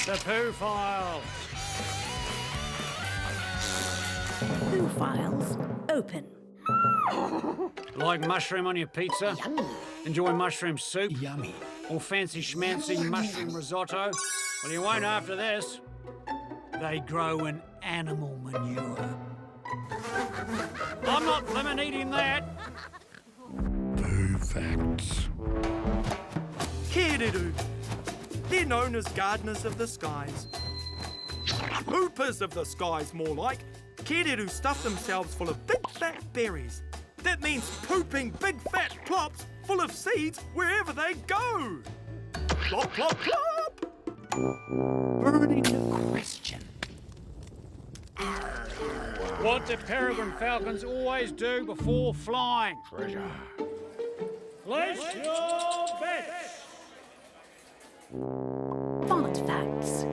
The Poo Files. Poo Files open. Like mushroom on your pizza? Yummy. Enjoy mushroom soup? Yummy. Or fancy schmancy mushroom risotto? Well, you won't after this. They grow in animal manure. I'm not blimmin' eating that. Poo Facts. Kererū. They're known as gardeners of the skies. Poopers of the skies, more like. Kererū stuff themselves full of big fat berries. That means pooping big fat plops full of seeds wherever they go. Plop, plop, plop. Burning question. What do peregrine falcons always do before flying? Treasure. Place your bets. Fart facts.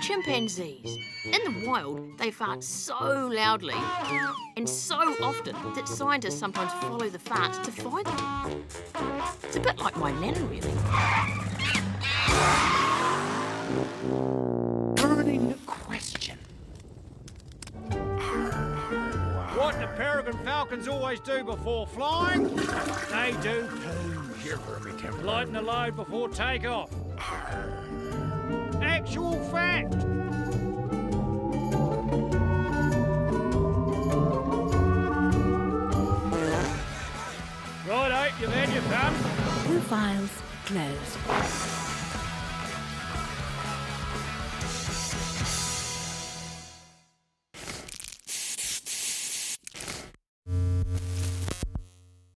Chimpanzees. In the wild, they fart so loudly and so often that scientists sometimes follow the farts to find them. It's a bit like my nana, really. Burning question. What do peregrine falcons always do before flying? They do poo. Shiver me timber. Lighten the load before takeoff. Actual fact. Righto, you've had your fun. Poo Files closed.